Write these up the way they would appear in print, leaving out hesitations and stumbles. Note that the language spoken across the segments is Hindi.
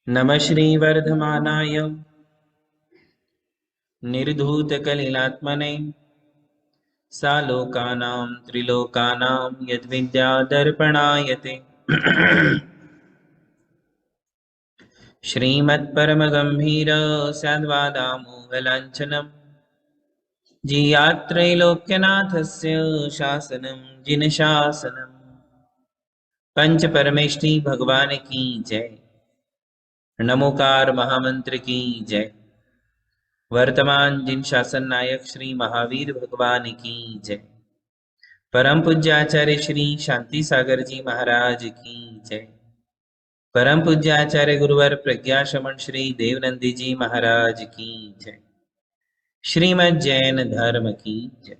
नमः श्रीवर्धमानाय निर्धूतकलिलात्मने सालोकानां त्रिलोकानां यद्विद्यादर्पणायते श्रीमत्परमगम्भीर स्याद्वादामोगलाञ्छनम् जियात्रैलोक्यनाथस्य शासनं जिनशासनम् पंच परमेष्टि भगवान की जय। नमोकार महामंत्र की जय। वर्तमान जिन शासन नायक श्री महावीर भगवान की जय। परम पूज्य आचार्य श्री शांति सागर जी महाराज की जय। परम पूज्य आचार्य गुरुवर प्रज्ञा शमन श्री देवनंदी जी महाराज की जय। श्रीमद् जैन धर्म की जय।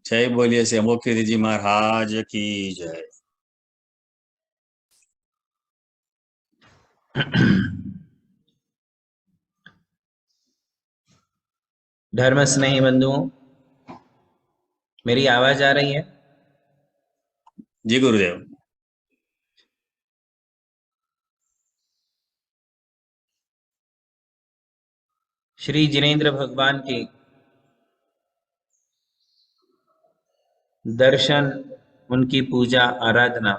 जय बोलिए से मुख्य जी महाराज की जय। धर्म स्नेही बंधुओं, मेरी आवाज आ रही है? जी गुरुदेव। श्री जिनेन्द्र भगवान के दर्शन, उनकी पूजा आराधना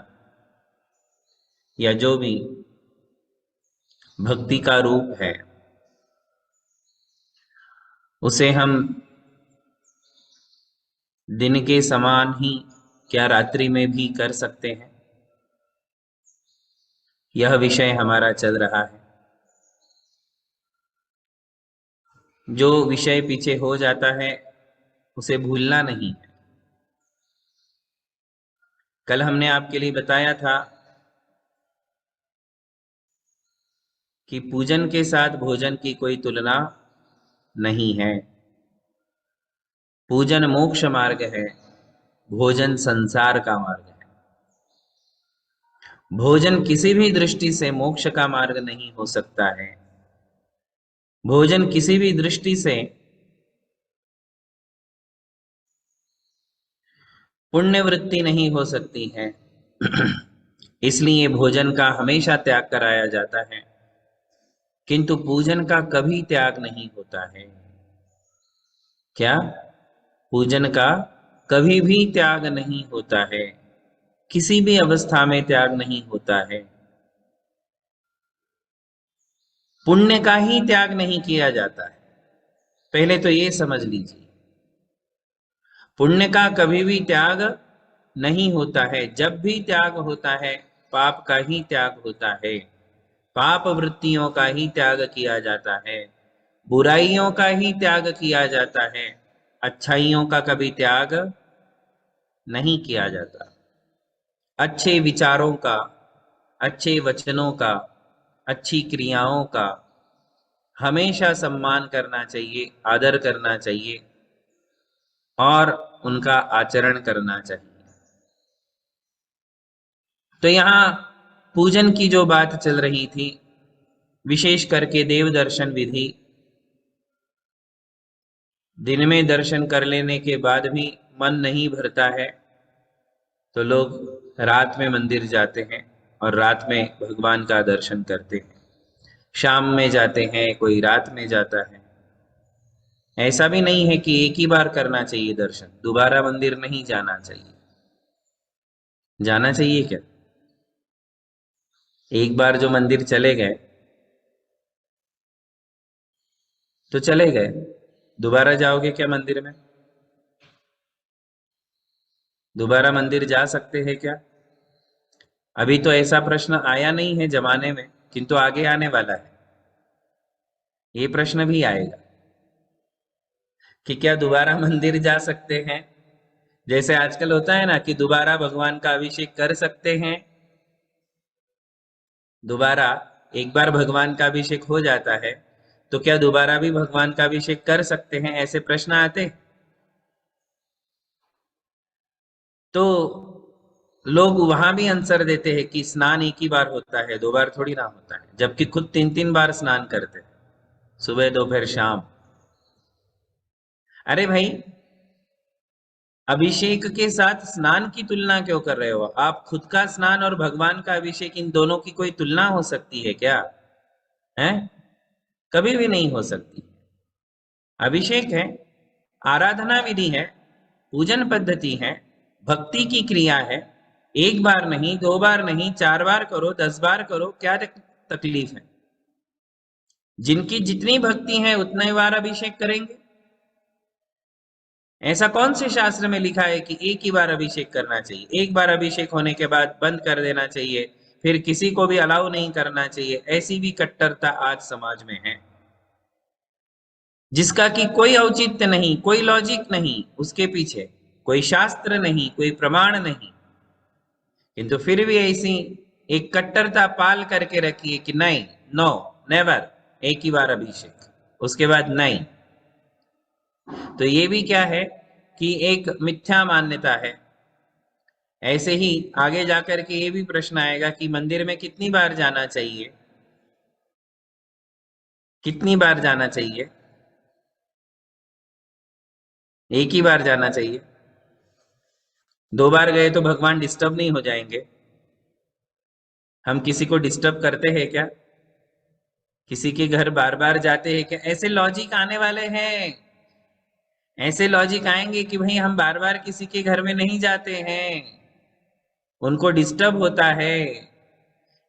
या जो भी भक्ति का रूप है उसे हम दिन के समान ही क्या रात्रि में भी कर सकते हैं, यह विषय हमारा चल रहा है। जो विषय पीछे हो जाता है उसे भूलना नहीं है। कल हमने आपके लिए बताया था कि पूजन के साथ भोजन की कोई तुलना नहीं है। पूजन मोक्ष मार्ग है, भोजन संसार का मार्ग है। भोजन किसी भी दृष्टि से मोक्ष का मार्ग नहीं हो सकता है। भोजन किसी भी दृष्टि से पुण्य वृत्ति नहीं हो सकती है। इसलिए भोजन का हमेशा त्याग कराया जाता है, किंतु पूजन का कभी त्याग नहीं होता है। क्या? पूजन का कभी भी त्याग नहीं होता है, किसी भी अवस्था में त्याग नहीं होता है। पुण्य का ही त्याग नहीं किया जाता है, पहले तो ये समझ लीजिए। पुण्य का कभी भी त्याग नहीं होता है। जब भी त्याग होता है पाप का ही त्याग होता है। पाप वृत्तियों का ही त्याग किया जाता है, बुराइयों का ही त्याग किया जाता है, अच्छाइयों का कभी त्याग नहीं किया जाता। अच्छे विचारों का, अच्छे वचनों का, अच्छी क्रियाओं का हमेशा सम्मान करना चाहिए, आदर करना चाहिए और उनका आचरण करना चाहिए। तो यहाँ पूजन की जो बात चल रही थी, विशेष करके देव दर्शन विधि, दिन में दर्शन कर लेने के बाद भी मन नहीं भरता है तो लोग रात में मंदिर जाते हैं और रात में भगवान का दर्शन करते हैं। शाम में जाते हैं, कोई रात में जाता है। ऐसा भी नहीं है कि एक ही बार करना चाहिए दर्शन, दोबारा मंदिर नहीं जाना चाहिए। जाना चाहिए क्या? एक बार जो मंदिर चले गए तो चले गए, दोबारा जाओगे क्या मंदिर में? दोबारा मंदिर जा सकते हैं क्या? अभी तो ऐसा प्रश्न आया नहीं है जमाने में, किंतु आगे आने वाला है। ये प्रश्न भी आएगा कि क्या दोबारा मंदिर जा सकते हैं। जैसे आजकल होता है ना कि दोबारा भगवान का अभिषेक कर सकते हैं। दोबारा एक बार भगवान का अभिषेक हो जाता है तो क्या दोबारा भी भगवान का अभिषेक कर सकते हैं, ऐसे प्रश्न आते। तो लोग वहां भी आंसर देते हैं कि स्नान एक ही बार होता है, दो बार थोड़ी ना होता है, जबकि खुद तीन तीन बार स्नान करते हैं, सुबह दोपहर शाम। अरे भाई, अभिषेक के साथ स्नान की तुलना क्यों कर रहे हो? आप खुद का स्नान और भगवान का अभिषेक, इन दोनों की कोई तुलना हो सकती है क्या? है? कभी भी नहीं हो सकती। अभिषेक है, आराधना विधि है, पूजन पद्धति है, भक्ति की क्रिया है। एक बार नहीं, दो बार नहीं, 4 बार करो, 10 बार करो, क्या तकलीफ है? जिनकी जितनी भक्ति है उतने बार अभिषेक करेंगे। ऐसा कौन से शास्त्र में लिखा है कि एक ही बार अभिषेक करना चाहिए? एक बार अभिषेक होने के बाद बंद कर देना चाहिए, फिर किसी को भी अलाउ नहीं करना चाहिए। ऐसी भी कट्टरता आज समाज में है, जिसका कि कोई औचित्य नहीं, कोई लॉजिक नहीं, उसके पीछे कोई शास्त्र नहीं, कोई प्रमाण नहीं, किंतु फिर भी ऐसी एक कट्टरता पाल करके रखी है कि नहीं, नो, नेवर, एक ही बार अभिषेक, उसके बाद नहीं। तो ये भी क्या है कि एक मिथ्या मान्यता है। ऐसे ही आगे जाकर के ये भी प्रश्न आएगा कि मंदिर में कितनी बार जाना चाहिए? कितनी बार जाना चाहिए? एक ही बार जाना चाहिए। 2 बार गए तो भगवान डिस्टर्ब नहीं हो जाएंगे? हम किसी को डिस्टर्ब करते हैं क्या? किसी के घर बार बार जाते हैं क्या? ऐसे लॉजिक आने वाले हैं। ऐसे लॉजिक आएंगे कि भाई हम बार बार किसी के घर में नहीं जाते हैं, उनको डिस्टर्ब होता है।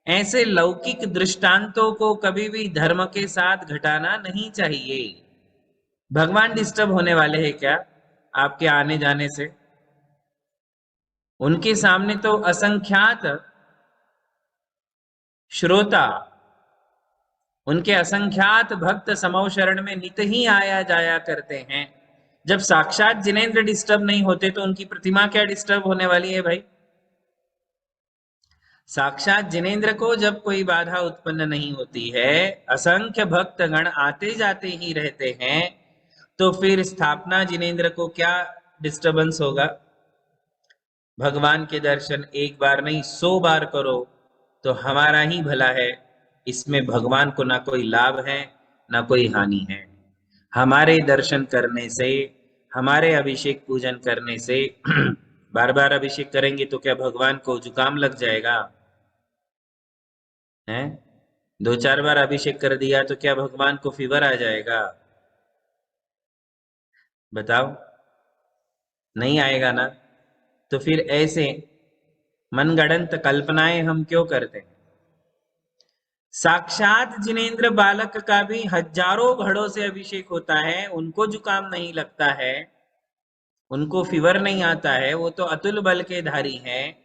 ऐसे लौकिक दृष्टांतों को कभी भी धर्म के साथ घटाना नहीं चाहिए। भगवान डिस्टर्ब होने वाले हैं क्या आपके आने जाने से? उनके सामने तो असंख्यात श्रोता, उनके असंख्यात भक्त समौ शरण में नित ही आया जाया करते हैं। जब साक्षात जिनेंद्र डिस्टर्ब नहीं होते तो उनकी प्रतिमा क्या डिस्टर्ब होने वाली है भाई? साक्षात जिनेंद्र को जब कोई बाधा उत्पन्न नहीं होती है, असंख्य भक्त गण आते जाते ही रहते हैं, तो फिर स्थापना जिनेंद्र को क्या डिस्टरबेंस होगा? भगवान के दर्शन एक बार नहीं 100 बार करो तो हमारा ही भला है। इसमें भगवान को ना कोई लाभ है, ना कोई हानि है। हमारे दर्शन करने से, हमारे अभिषेक पूजन करने से बार बार अभिषेक करेंगे तो क्या भगवान को जुकाम लग जाएगा? है? 2-4 बार अभिषेक कर दिया तो क्या भगवान को फीवर आ जाएगा? बताओ, नहीं आएगा ना। तो फिर ऐसे मनगढ़ंत कल्पनाएं हम क्यों करते हैं? साक्षात जिनेंद्र बालक का भी हजारों घड़ों से अभिषेक होता है, उनको जुकाम नहीं लगता है, उनको फीवर नहीं आता है, वो तो अतुल बल के धारी हैं।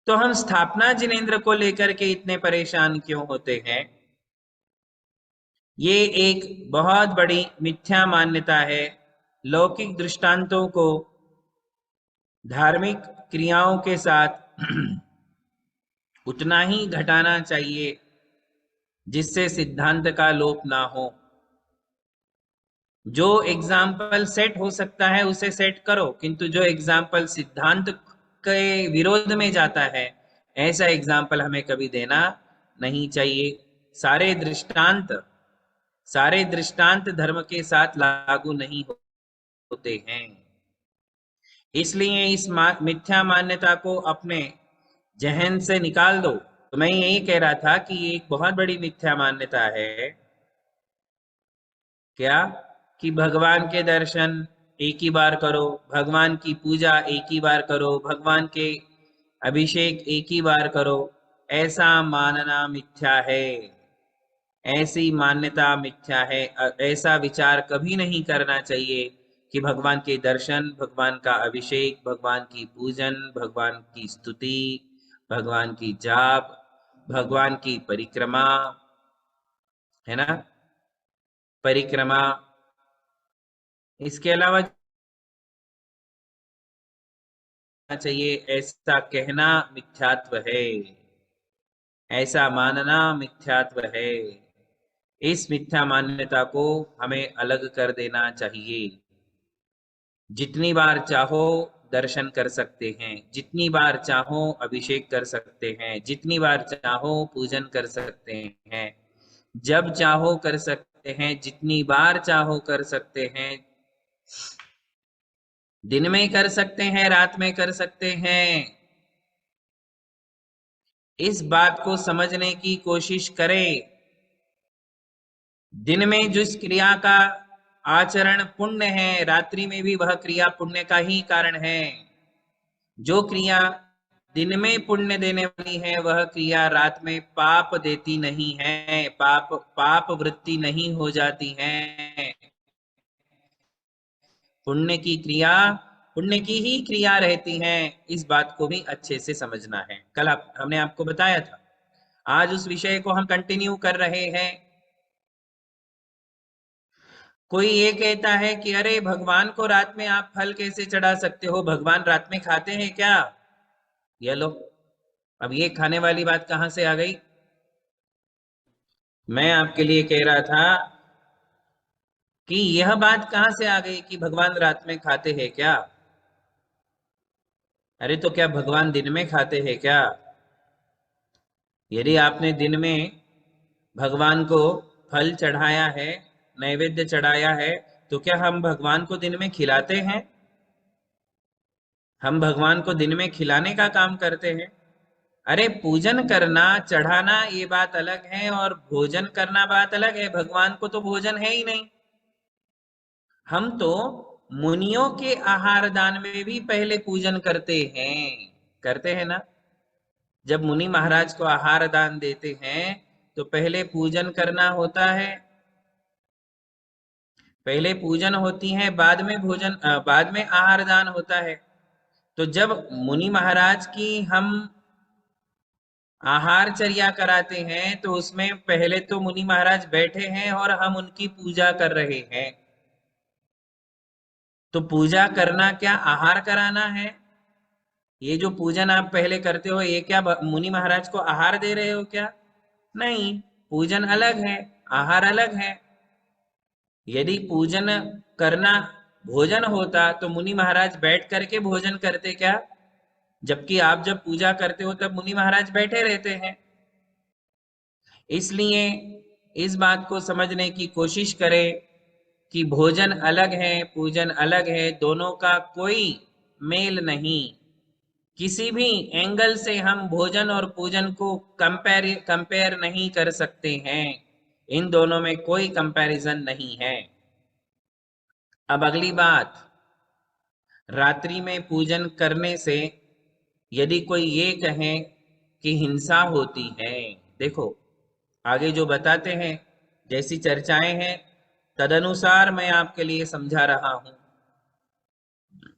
तो हम स्थापना जिनेंद्र को लेकर के इतने परेशान क्यों होते हैं? ये एक बहुत बड़ी मिथ्या मान्यता है। लौकिक दृष्टांतों को धार्मिक क्रियाओं के साथ उतना ही घटाना चाहिए जिससे सिद्धांत का लोप ना हो। जो एग्जाम्पल सेट हो सकता है उसे सेट करो, किंतु जो एग्जाम्पल सिद्धांत के विरोध में जाता है, ऐसा एग्जाम्पल हमें कभी देना नहीं चाहिए। सारे दृष्टांत, सारे दृष्टांत धर्म के साथ लागू नहीं होते हैं। इसलिए इस मिथ्या मान्यता को अपने जहन से निकाल दो। तो मैं यही कह रहा था कि ये एक बहुत बड़ी मिथ्या मान्यता है क्या, कि भगवान के दर्शन एक ही बार करो, भगवान की पूजा एक ही बार करो, भगवान के अभिषेक एक ही बार करो। ऐसा मानना मिथ्या है, ऐसी मान्यता मिथ्या है। ऐसा विचार कभी नहीं करना चाहिए कि भगवान के दर्शन, भगवान का अभिषेक, भगवान की पूजन, भगवान की स्तुति, भगवान की जाप, भगवान की परिक्रमा, है ना, परिक्रमा, इसके अलावा चाहिए, ऐसा कहना मिथ्यात्व है, ऐसा मानना मिथ्यात्व है। इस मिथ्या मान्यता को हमें अलग कर देना चाहिए। जितनी बार चाहो दर्शन कर सकते हैं, जितनी बार चाहो अभिषेक कर सकते हैं, जितनी बार चाहो पूजन कर सकते हैं, जब चाहो कर सकते हैं, जितनी बार चाहो कर सकते हैं। दिन में कर सकते हैं, रात में कर सकते हैं। इस बात को समझने की कोशिश करें। दिन में जिस क्रिया का आचरण पुण्य है, रात्रि में भी वह क्रिया पुण्य का ही कारण है। जो क्रिया दिन में पुण्य देने वाली है, वह क्रिया रात में पाप देती नहीं है, पाप वृत्ति नहीं हो जाती है। पुण्य की क्रिया पुण्य की ही क्रिया रहती है। इस बात को भी अच्छे से समझना है। कल हमने आपको बताया था, आज उस विषय को हम कंटिन्यू कर रहे हैं। कोई ये कहता है कि अरे भगवान को रात में आप फल कैसे चढ़ा सकते हो, भगवान रात में खाते हैं क्या? ये लो, अब ये खाने वाली बात कहां से आ गई? मैं आपके लिए कह रहा था कि यह बात कहां से आ गई कि भगवान रात में खाते हैं क्या? अरे तो क्या भगवान दिन में खाते हैं क्या? यदि आपने दिन में भगवान को फल चढ़ाया है, नैवेद्य चढ़ाया है, तो क्या हम भगवान को दिन में खिलाते हैं? हम भगवान को दिन में खिलाने का काम करते हैं? अरे पूजन करना, चढ़ाना ये बात अलग है और भोजन करना बात अलग है। भगवान को तो भोजन है ही नहीं। हम तो मुनियों के आहार दान में भी पहले पूजन करते हैं ना। जब मुनि महाराज को आहार दान देते हैं तो पहले पूजन करना होता है। पहले पूजन होती है, बाद में बाद में आहार दान होता है। तो जब मुनि महाराज की हम आहारचर्या कराते हैं तो उसमें पहले तो मुनि महाराज बैठे हैं और हम उनकी पूजा कर रहे हैं। तो पूजा करना क्या आहार कराना है? ये जो पूजन आप पहले करते हो, ये क्या मुनि महाराज को आहार दे रहे हो क्या? नहीं, पूजन अलग है, आहार अलग है। यदि पूजन करना भोजन होता तो मुनि महाराज बैठ करके भोजन करते क्या? जबकि आप जब पूजा करते हो तब मुनि महाराज बैठे रहते हैं। इसलिए इस बात को समझने की कोशिश करें कि भोजन अलग है, पूजन अलग है, दोनों का कोई मेल नहीं। किसी भी एंगल से हम भोजन और पूजन को कंपेयर नहीं कर सकते हैं। इन दोनों में कोई कंपैरिजन नहीं है। अब अगली बात, रात्रि में पूजन करने से यदि कोई ये कहे कि हिंसा होती है, देखो आगे जो बताते हैं, जैसी चर्चाएं हैं तदनुसार मैं आपके लिए समझा रहा हूं।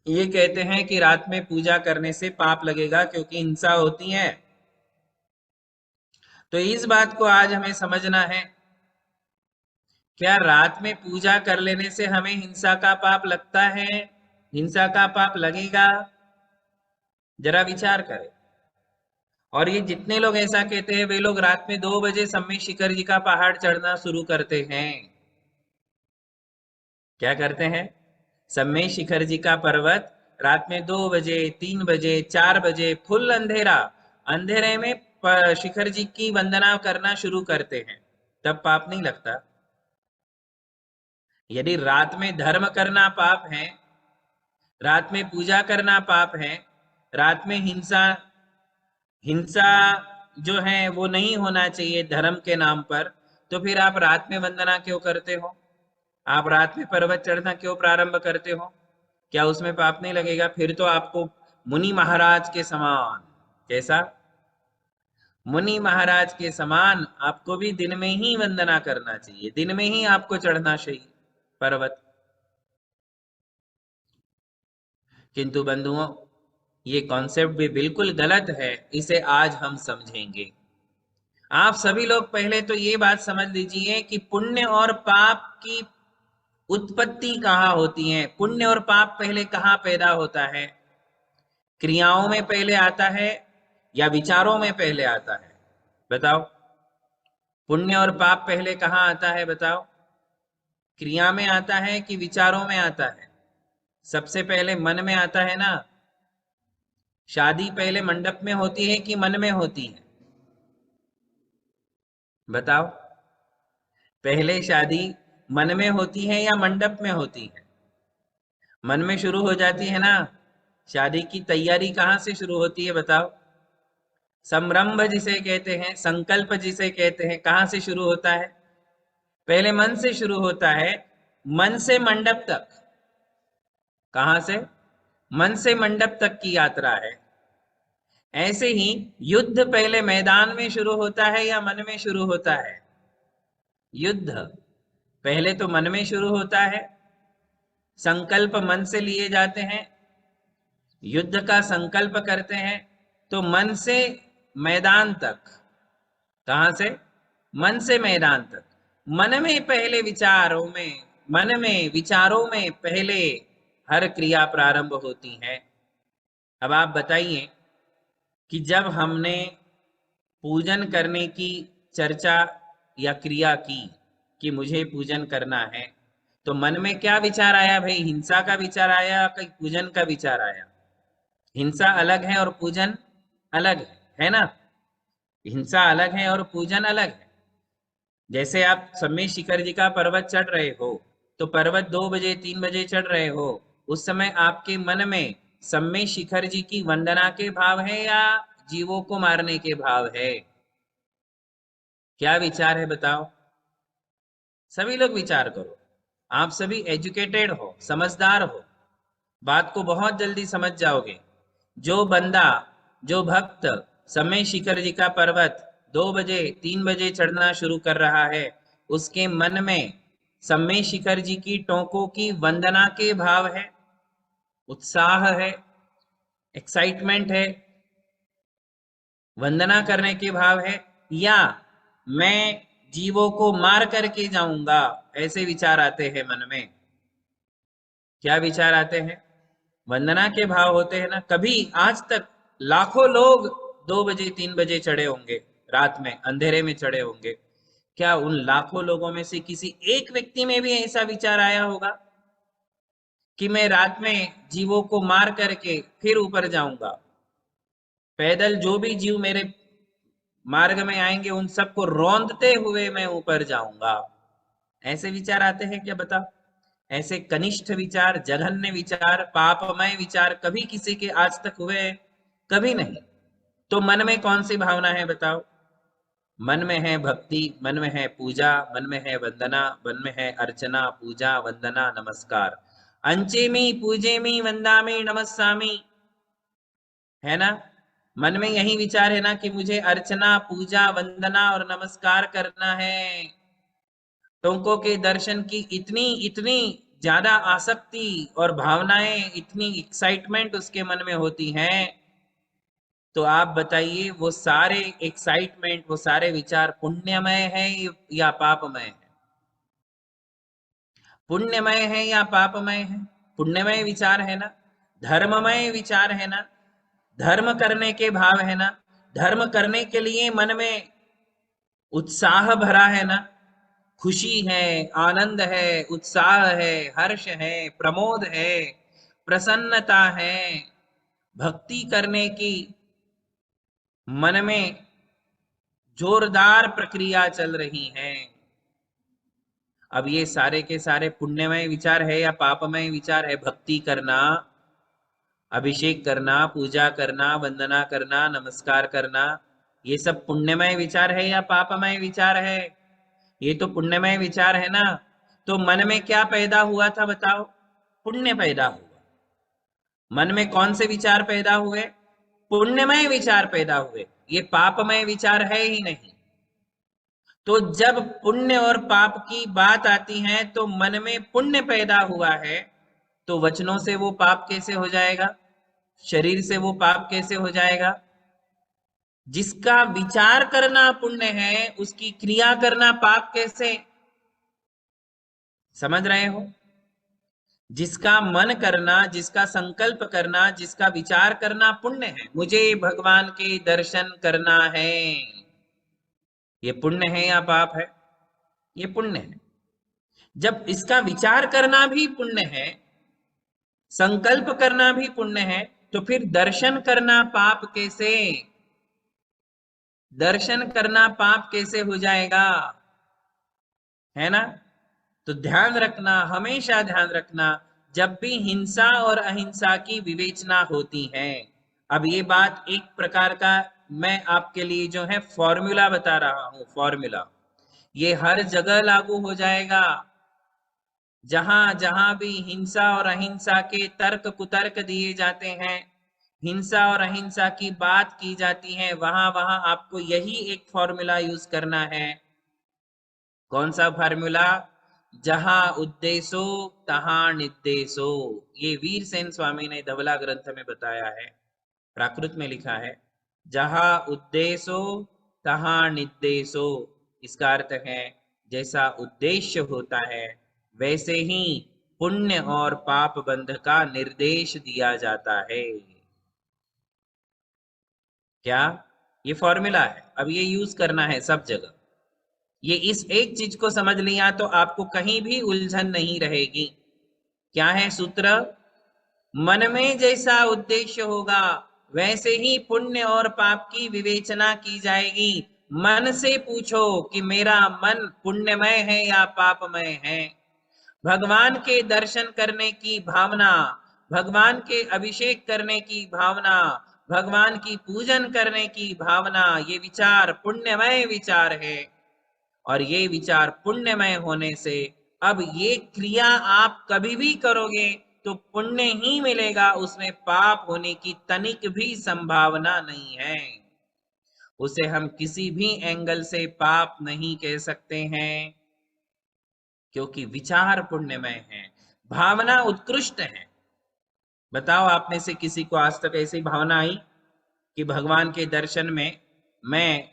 ये कहते हैं कि रात में पूजा करने से पाप लगेगा क्योंकि हिंसा होती है। तो इस बात को आज हमें समझना है, क्या रात में पूजा कर लेने से हमें हिंसा का पाप लगता है? हिंसा का पाप लगेगा? जरा विचार करें। और ये जितने लोग ऐसा कहते हैं, वे लोग रात में 2 बजे सम्मी शिखर जी का पहाड़ चढ़ना शुरू करते हैं। क्या करते हैं? सम्मी शिखर जी का पर्वत रात में 2 बजे, 3 बजे, 4 बजे, फुल अंधेरा, अंधेरे में शिखर जी की वंदना करना शुरू करते हैं। तब पाप नहीं लगता? यदि रात में धर्म करना पाप है, रात में पूजा करना पाप है, रात में हिंसा हिंसा जो है वो नहीं होना चाहिए धर्म के नाम पर, तो फिर आप रात में वंदना क्यों करते हो? आप रात में पर्वत चढ़ना क्यों प्रारंभ करते हो? क्या उसमें पाप नहीं लगेगा? फिर तो आपको मुनि महाराज के समान, कैसा? मुनि महाराज के समान आपको भी दिन में ही वंदना करना चाहिए, दिन में ही आपको चढ़ना चाहिए पर्वत। किंतु बंधुओं, ये कॉन्सेप्ट भी बिल्कुल गलत है। इसे आज हम समझेंगे। आप सभी लोग पहले तो ये बात समझ लीजिए कि पुण्य और पाप की उत्पत्ति कहाँ होती है। पुण्य और पाप पहले कहाँ पैदा होता है? क्रियाओं में पहले आता है या विचारों में पहले आता है? बताओ। पुण्य और पाप पहले कहाँ आता है बताओ? क्रिया में आता है कि विचारों में आता है? सबसे पहले मन में आता है ना। शादी पहले मंडप में होती है कि मन में होती है? बताओ। पहले शादी मन में होती है या मंडप में होती है? मन में शुरू हो जाती है ना। शादी की तैयारी कहाँ से शुरू होती है बताओ? संरंभ जिसे कहते हैं, संकल्प जिसे कहते हैं, कहाँ से शुरू होता है? पहले मन से शुरू होता है। मन से मंडप तक। कहाँ से? मन से मंडप तक की यात्रा है। ऐसे ही युद्ध पहले मैदान में शुरू होता है या मन में शुरू होता है? युद्ध पहले तो मन में शुरू होता है। संकल्प मन से लिए जाते हैं, युद्ध का संकल्प करते हैं, तो मन से मैदान तक। कहां से? मन से मैदान तक। मन में पहले विचारों में, मन में विचारों में पहले हर क्रिया प्रारंभ होती है। अब आप बताइए कि जब हमने पूजन करने की चर्चा या क्रिया की कि मुझे पूजन करना है, तो मन में क्या विचार आया भाई? हिंसा का विचार आया कि पूजन का विचार आया? हिंसा अलग है और पूजन अलग है ना? हिंसा अलग है और पूजन अलग है। जैसे आप सम्मेद शिखर जी का पर्वत चढ़ रहे हो, तो पर्वत 2 बजे 3 बजे चढ़ रहे हो, उस समय आपके मन में सम्मेद शिखर जी की वंदना के भाव है या जीवों को मारने के भाव है? क्या विचार है बताओ? सभी लोग विचार करो। आप सभी एजुकेटेड हो, समझदार हो, बात को बहुत जल्दी समझ जाओगे। जो बंदा, जो भक्त समय शिखर जी का पर्वत 2 बजे 3 बजे चढ़ना शुरू कर रहा है, उसके मन में समय शिखर जी की टोकों की वंदना के भाव है, उत्साह है, एक्साइटमेंट है, वंदना करने के भाव है, या मैं जीवों को मार करके जाऊंगा, ऐसे विचार आते हैं मन में? क्या विचार आते हैं? वंदना के भाव होते हैं ना। कभी आज तक लाखों लोग 2 बजे 3 बजे चढ़े होंगे, रात में अंधेरे में चढ़े होंगे। क्या उन लाखों लोगों में से किसी एक व्यक्ति में भी ऐसा विचार आया होगा कि मैं रात में जीवों को मार करके फिर ऊपर जाऊंगा? पैदल जो भी जीव मेरे मार्ग में आएंगे उन सबको रौंदते हुए मैं ऊपर जाऊंगा, ऐसे विचार आते हैं क्या बताओ? ऐसे कनिष्ठ विचार, जघन्य विचार, पापमय विचार कभी किसी के आज तक हुए? कभी नहीं। तो मन में कौन सी भावना है बताओ? मन में है भक्ति, मन में है पूजा, मन में है वंदना, मन में है अर्चना, पूजा, वंदना, नमस्कार। अंचेमी पूजेमी वंदामी नमस्सामी, है ना? मन में यही विचार है ना कि मुझे अर्चना, पूजा, वंदना और नमस्कार करना है। टोंकों के दर्शन की इतनी इतनी ज्यादा आसक्ति और भावनाएं, इतनी एक्साइटमेंट उसके मन में होती हैं। तो आप बताइए, वो सारे एक्साइटमेंट, वो सारे विचार पुण्यमय है या पापमय है? पुण्यमय है या पापमय है? पुण्यमय विचार है ना, धर्ममय विचार है ना, धर्म करने के भाव है ना, धर्म करने के लिए मन में उत्साह भरा है ना, खुशी है, आनंद है, उत्साह है, हर्ष है, प्रमोद है, प्रसन्नता है, भक्ति करने की मन में जोरदार प्रक्रिया चल रही है। अब ये सारे के सारे पुण्यमय विचार है या पापमय विचार है? भक्ति करना, अभिषेक करना, पूजा करना, वंदना करना, नमस्कार करना, ये सब पुण्यमय विचार है या पापमय विचार है? ये तो पुण्यमय विचार है ना। तो मन में क्या पैदा हुआ था बताओ? पुण्य पैदा हुआ। मन में कौन से विचार पैदा हुए? पुण्यमय विचार पैदा हुए। ये पापमय विचार है ही नहीं। तो जब पुण्य और पाप की बात आती है तो मन में पुण्य पैदा हुआ है, तो वचनों से वो पाप कैसे हो जाएगा? शरीर से वो पाप कैसे हो जाएगा? जिसका विचार करना पुण्य है, उसकी क्रिया करना पाप कैसे? समझ रहे हो? जिसका मन करना, जिसका संकल्प करना, जिसका विचार करना पुण्य है, मुझे भगवान के दर्शन करना है, ये पुण्य है या पाप है? ये पुण्य है। जब इसका विचार करना भी पुण्य है, संकल्प करना भी पुण्य है, तो फिर दर्शन करना पाप कैसे? दर्शन करना पाप कैसे हो जाएगा? है ना? तो ध्यान रखना, हमेशा ध्यान रखना, जब भी हिंसा और अहिंसा की विवेचना होती है। अब ये बात एक प्रकार का मैं आपके लिए जो है फॉर्मूला बता रहा हूं, फॉर्मूला ये हर जगह लागू हो जाएगा। जहां जहां भी हिंसा और अहिंसा के तर्क कुतर्क दिए जाते हैं, हिंसा और अहिंसा की बात की जाती है, वहां वहां आपको यही एक फॉर्मूला यूज करना है। कौन सा फार्मूला? जहां उद्देश्यो तहां निर्देशो। ये वीर सेन स्वामी ने धवला ग्रंथ में बताया है, प्राकृत में लिखा है, जहां उद्देश्यो तहां निर्देशो। इसका अर्थ है जैसा उद्देश्य होता है वैसे ही पुण्य और पाप बंध का निर्देश दिया जाता है। क्या? ये फॉर्मूला है, अब ये यूज करना है सब जगह। ये इस एक चीज को समझ लिया तो आपको कहीं भी उलझन नहीं रहेगी। क्या है सूत्र? मन में जैसा उद्देश्य होगा वैसे ही पुण्य और पाप की विवेचना की जाएगी। मन से पूछो कि मेरा मन पुण्यमय है या पापमय है। भगवान के दर्शन करने की भावना, भगवान के अभिषेक करने की भावना, भगवान की पूजन करने की भावना, ये विचार पुण्यमय विचार है। और ये विचार पुण्यमय होने से अब ये क्रिया आप कभी भी करोगे तो पुण्य ही मिलेगा, उसमें पाप होने की तनिक भी संभावना नहीं है। उसे हम किसी भी एंगल से पाप नहीं कह सकते हैं, क्योंकि विचार पुण्यमय है, भावना उत्कृष्ट है। बताओ आप में से किसी को आज तक ऐसी भावना आई कि भगवान के दर्शन में मैं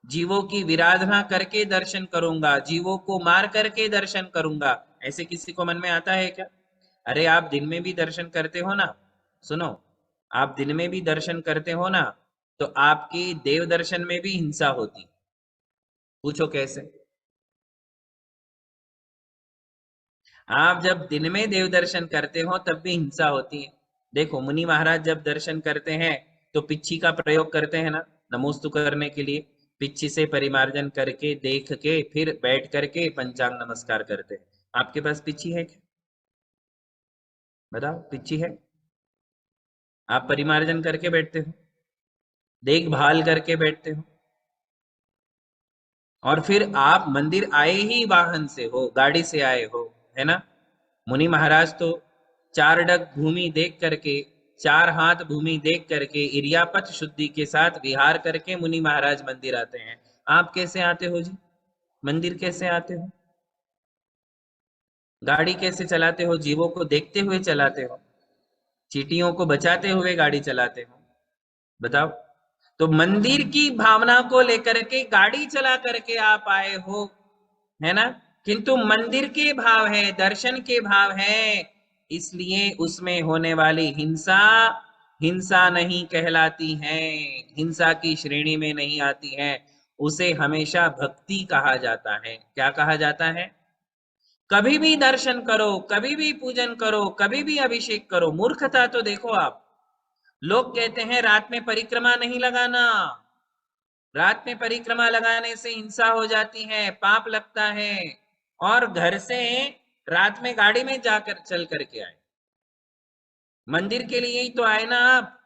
जीवों की विराधना करके दर्शन करूंगा, जीवों को मार करके दर्शन करूंगा? ऐसे किसी को मन में आता है क्या? अरे आप दिन में भी दर्शन करते हो ना, सुनो, आप दिन में भी दर्शन करते हो ना, तो आपकी देव दर्शन में भी हिंसा होती। पूछो कैसे? आप जब दिन में देव दर्शन करते हो तब भी हिंसा होती है। देखो मुनि महाराज जब दर्शन करते हैं तो पिच्छी का प्रयोग करते हैं ना, नमोस्तु करने के लिए। पिच्छी से परिमार्जन करके देख के फिर बैठ करके पंचांग नमस्कार करते हैं। आपके पास पिच्छी है क्या? बताओ, पिच्छी है? आप परिमार्जन करके बैठते हो, देखभाल करके बैठते हो, और फिर आप मंदिर आए ही वाहन से हो, गाड़ी से आए हो, है ना? मुनि महाराज तो चार डग भूमि देख करके, चार हाथ भूमि देख करके इरियापत शुद्धि के साथ विहार करके मुनि महाराज मंदिर आते हैं। आप कैसे आते हो जी? मंदिर कैसे आते हो? गाड़ी कैसे चलाते हो? जीवों को देखते हुए चलाते हो, चींटियों को बचाते हुए गाड़ी चलाते हो। बताओ। तो मंदिर की भावना को लेकर के गाड़ी चला करके आप आए हो, है ना? किंतु मंदिर के भाव है, दर्शन के भाव है, इसलिए उसमें होने वाली हिंसा हिंसा नहीं कहलाती है, हिंसा की श्रेणी में नहीं आती है। उसे हमेशा भक्ति कहा जाता है। क्या कहा जाता है? कभी भी दर्शन करो, कभी भी पूजन करो, कभी भी अभिषेक करो। मूर्खता तो देखो आप, लोग कहते हैं रात में परिक्रमा नहीं लगाना, रात में परिक्रमा लगाने से हिंसा हो जाती है, पाप लगता है। और घर से रात में गाड़ी में जाकर चल करके आए, मंदिर के लिए ही तो आए ना आप,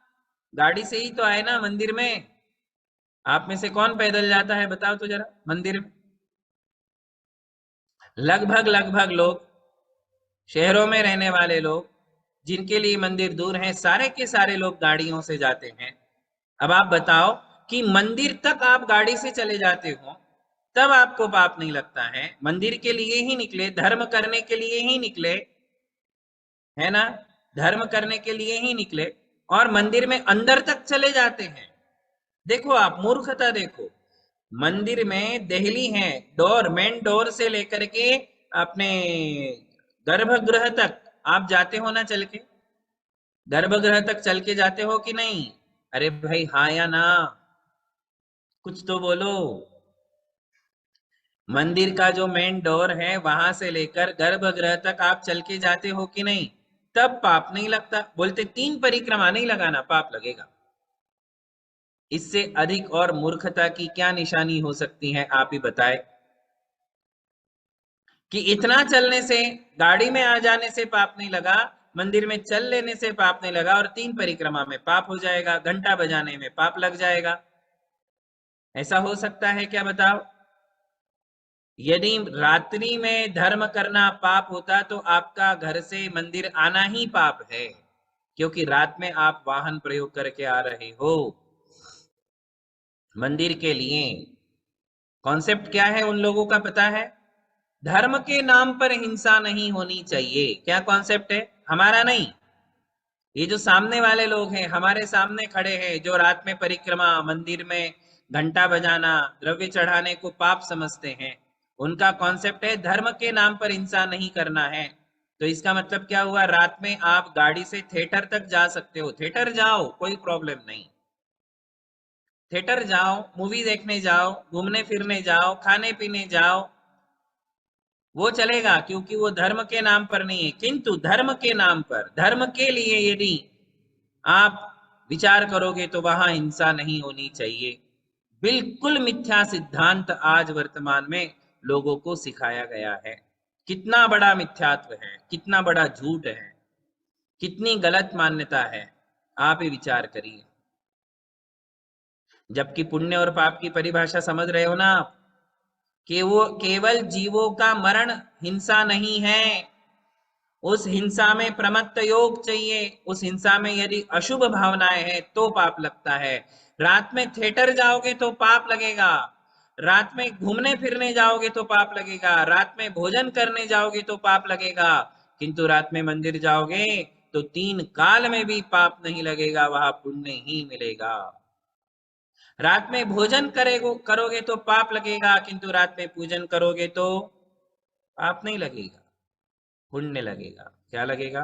गाड़ी से ही तो आए ना मंदिर में। आप में से कौन पैदल जाता है बताओ तो जरा मंदिर में? लगभग लगभग लोग, शहरों में रहने वाले लोग जिनके लिए मंदिर दूर हैं, सारे के सारे लोग गाड़ियों से जाते हैं। अब आप बताओ कि मंदिर तक आप गाड़ी से चले जाते हो तब आपको पाप नहीं लगता है? मंदिर के लिए ही निकले, धर्म करने के लिए ही निकले, है ना? धर्म करने के लिए ही निकले, और मंदिर में अंदर तक चले जाते हैं। देखो आप मूर्खता देखो, मंदिर में देहली है, डोर, मेन डोर से लेकर के अपने गर्भगृह तक आप जाते हो ना चल के? गर्भगृह तक चल के जाते हो कि नहीं? अरे भाई हाँ या ना, कुछ तो बोलो। मंदिर का जो मेन डोर है वहां से लेकर गर्भगृह तक आप चल के जाते हो कि नहीं? तब पाप नहीं लगता। बोलते 3 परिक्रमा नहीं लगाना, पाप लगेगा। इससे अधिक और मूर्खता की क्या निशानी हो सकती है, आप ही बताएं। कि इतना चलने से, गाड़ी में आ जाने से पाप नहीं लगा, मंदिर में चल लेने से पाप नहीं लगा, और 3 परिक्रमा में पाप हो जाएगा, घंटा बजाने में पाप लग जाएगा। ऐसा हो सकता है क्या, बताओ? यदि रात्रि में धर्म करना पाप होता तो आपका घर से मंदिर आना ही पाप है, क्योंकि रात में आप वाहन प्रयोग करके आ रहे हो मंदिर के लिए। कॉन्सेप्ट क्या है उन लोगों का पता है? धर्म के नाम पर हिंसा नहीं होनी चाहिए। क्या कॉन्सेप्ट है? हमारा नहीं, ये जो सामने वाले लोग हैं, हमारे सामने खड़े हैं, जो रात में परिक्रमा, मंदिर में घंटा बजाना, द्रव्य चढ़ाने को पाप समझते हैं, उनका कॉन्सेप्ट है धर्म के नाम पर हिंसा नहीं करना है। तो इसका मतलब क्या हुआ? रात में आप गाड़ी से थिएटर तक जा सकते हो, थिएटर जाओ, कोई प्रॉब्लम नहीं। थिएटर जाओ, मूवी देखने जाओ, घूमने फिरने जाओ, खाने पीने जाओ, वो चलेगा, क्योंकि वो धर्म के नाम पर नहीं है। किंतु धर्म के नाम पर, धर्म के लिए यदि आप विचार करोगे तो वहां हिंसा नहीं होनी चाहिए। बिल्कुल मिथ्या सिद्धांत आज वर्तमान में लोगों को सिखाया गया है। कितना बड़ा मिथ्यात्व है, कितना बड़ा झूठ है, कितनी गलत मान्यता है, आप ही विचार करिए। जबकि पुण्य और पाप की परिभाषा समझ रहे हो ना आप, कि वो केवल जीवों का मरण हिंसा नहीं है, उस हिंसा में प्रमत्त योग चाहिए। उस हिंसा में यदि अशुभ भावनाएं हैं तो पाप लगता है। रात में थिएटर जाओगे तो पाप लगेगा, रात में घूमने फिरने जाओगे तो पाप लगेगा, रात में भोजन करने जाओगे तो पाप लगेगा, किंतु रात में मंदिर जाओगे तो 3 काल में भी पाप नहीं लगेगा, वहां पुण्य ही मिलेगा। रात में भोजन करोगे तो पाप लगेगा, किंतु रात में पूजन करोगे तो पाप नहीं लगेगा, पुण्य लगेगा। क्या लगेगा?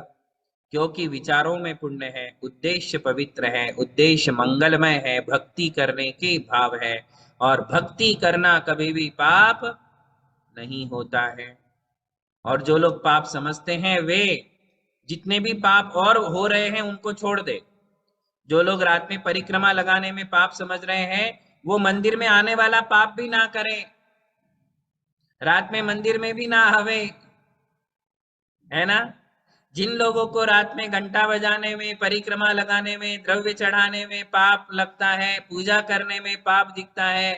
क्योंकि विचारों में पुण्य है, उद्देश्य पवित्र है, उद्देश्य मंगलमय है, भक्ति करने के भाव है, और भक्ति करना कभी भी पाप नहीं होता है। और जो लोग पाप समझते हैं वे जितने भी पाप और हो रहे हैं उनको छोड़ दे। जो लोग रात में परिक्रमा लगाने में पाप समझ रहे हैं, वो मंदिर में आने वाला पाप भी ना करें, रात में मंदिर में भी ना आवे, है ना? जिन लोगों को रात में घंटा बजाने में, परिक्रमा लगाने में, द्रव्य चढ़ाने में पाप लगता है, पूजा करने में पाप दिखता है,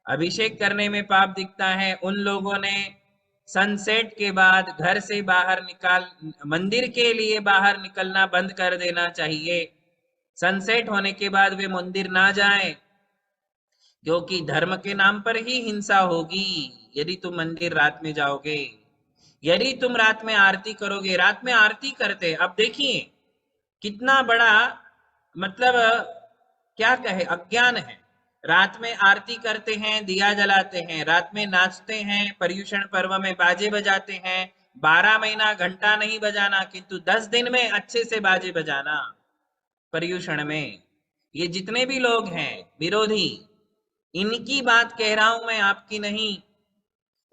अभिषेक करने में पाप दिखता है, उन लोगों ने सनसेट के बाद घर से बाहर निकाल, मंदिर के लिए बाहर निकलना बंद कर देना चाहिए। सनसेट होने के बाद वे मंदिर ना जाएं, क्योंकि धर्म के नाम पर ही हिंसा होगी यदि तुम मंदिर रात में जाओगे। यदि तुम रात में आरती करोगे, रात में आरती करते, अब देखिए कितना बड़ा, मतलब क्या कहे, अज्ञान है। रात में आरती करते हैं, दिया जलाते हैं, रात में नाचते हैं, पर्युषण पर्व में बाजे बजाते हैं, 12 महीना घंटा नहीं बजाना, किंतु 10 दिन में अच्छे से बाजे बजाना पर्युषण में। ये जितने भी लोग हैं विरोधी, इनकी बात कह रहा हूं मैं, आपकी नहीं।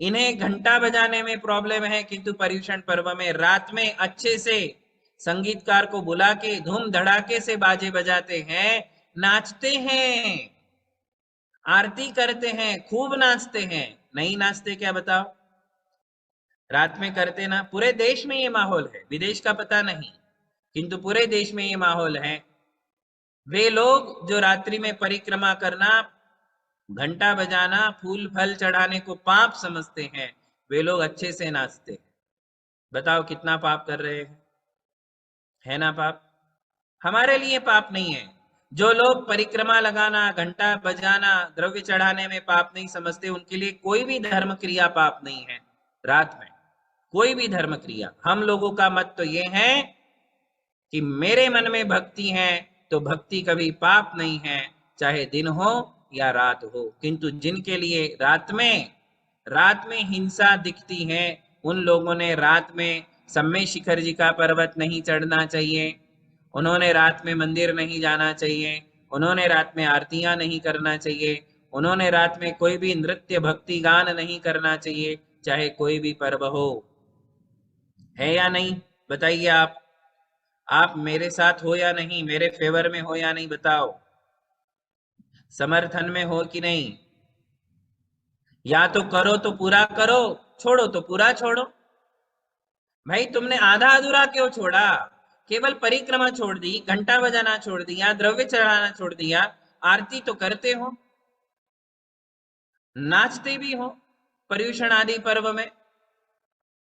इन्हें घंटा बजाने में प्रॉब्लम है, किंतु पर्युषण पर्व में रात में अच्छे से संगीतकार को बुला के धूम धड़ाके से बाजे बजाते हैं, नाचते हैं, आरती करते हैं, खूब नाचते हैं। नहीं नाचते क्या, बताओ? रात में करते ना। पूरे देश में ये माहौल है, विदेश का पता नहीं, किंतु पूरे देश में ये माहौल है। वे लोग जो रात्रि में परिक्रमा करना, घंटा बजाना, फूल फल चढ़ाने को पाप समझते हैं, वे लोग अच्छे से नाचते हैं। बताओ कितना पाप कर रहे हैं, है ना पाप? हमारे लिए पाप नहीं है। जो लोग परिक्रमा लगाना, घंटा बजाना, द्रव्य चढ़ाने में पाप नहीं समझते, उनके लिए कोई भी धर्म क्रिया पाप नहीं है। रात में कोई भी धर्म क्रिया, हम लोगों का मत तो ये है कि मेरे मन में भक्ति है तो भक्ति कभी पाप नहीं है, चाहे दिन हो या रात हो। किंतु जिनके लिए रात में हिंसा दिखती है, उन लोगों ने रात में सम्मे शिखर जी का पर्वत नहीं चढ़ना चाहिए, उन्होंने रात में मंदिर नहीं जाना चाहिए, उन्होंने रात में आरतियां नहीं करना चाहिए, उन्होंने रात में कोई भी नृत्य भक्ति गान नहीं करना चाहिए, चाहे कोई भी पर्व हो। है या नहीं? बताइए आप मेरे साथ हो या नहीं, मेरे फेवर में हो या नहीं, बताओ? समर्थन में हो कि नहीं? या तो करो तो पूरा करो, छोड़ो तो पूरा छोड़ो। भाई तुमने आधा अधूरा क्यों छोड़ा? केवल परिक्रमा छोड़ दी, घंटा बजाना छोड़ दिया, द्रव्य चढ़ाना छोड़ दिया, आरती तो करते हो, नाचते भी हो पर्युषण आदि पर्व में,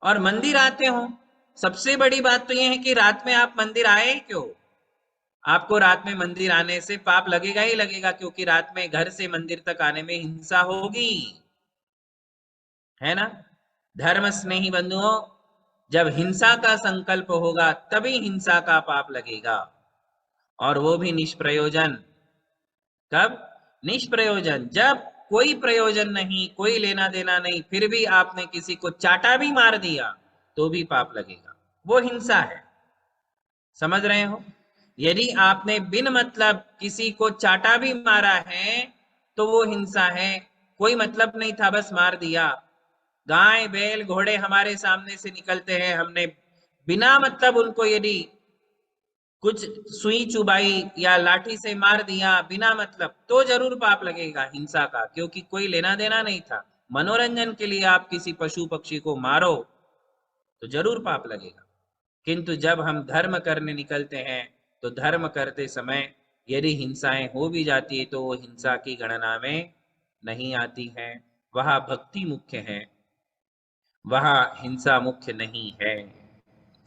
और मंदिर आते हो। सबसे बड़ी बात तो यह है कि रात में आप मंदिर आए ही क्यों? आपको रात में मंदिर आने से पाप लगेगा ही लगेगा, क्योंकि रात में घर से मंदिर तक आने में हिंसा होगी, है ना। धर्म स्नेही बंधुओं, जब हिंसा का संकल्प होगा तभी हिंसा का पाप लगेगा, और वो भी निष्प्रयोजन। कब? निष्प्रयोजन, जब कोई प्रयोजन नहीं, कोई लेना देना नहीं, फिर भी आपने किसी को चाटा भी मार दिया तो भी पाप लगेगा, वो हिंसा है। समझ रहे हो? यदि आपने बिन मतलब किसी को चाटा भी मारा है तो वो हिंसा है। कोई मतलब नहीं था, बस मार दिया। गाय बैल घोड़े हमारे सामने से निकलते हैं, हमने बिना मतलब उनको यदि कुछ सुई चुबाई या लाठी से मार दिया बिना मतलब, तो जरूर पाप लगेगा हिंसा का, क्योंकि कोई लेना देना नहीं था। मनोरंजन के लिए आप किसी पशु पक्षी को मारो तो जरूर पाप लगेगा। किंतु जब हम धर्म करने निकलते हैं तो धर्म करते समय यदि हिंसाएं हो भी जाती है तो वो हिंसा की गणना में नहीं आती है। वह भक्ति मुख्य है, वह हिंसा मुख्य नहीं है।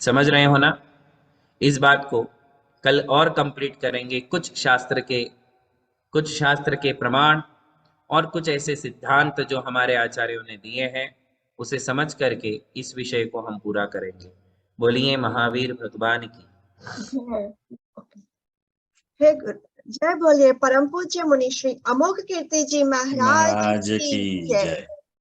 समझ रहे हो ना? इस बात को कल और कंप्लीट करेंगे। कुछ शास्त्र के प्रमाण और कुछ ऐसे सिद्धांत जो हमारे आचार्यों ने दिए हैं, उसे समझ करके इस विषय को हम पूरा करेंगे। बोलिए महावीर भगवान की हे गुरु, जय बोलिए परम पूज्य मुनि श्री अमोघ कीर्ति जी महाराज महाराज की की जय। जय।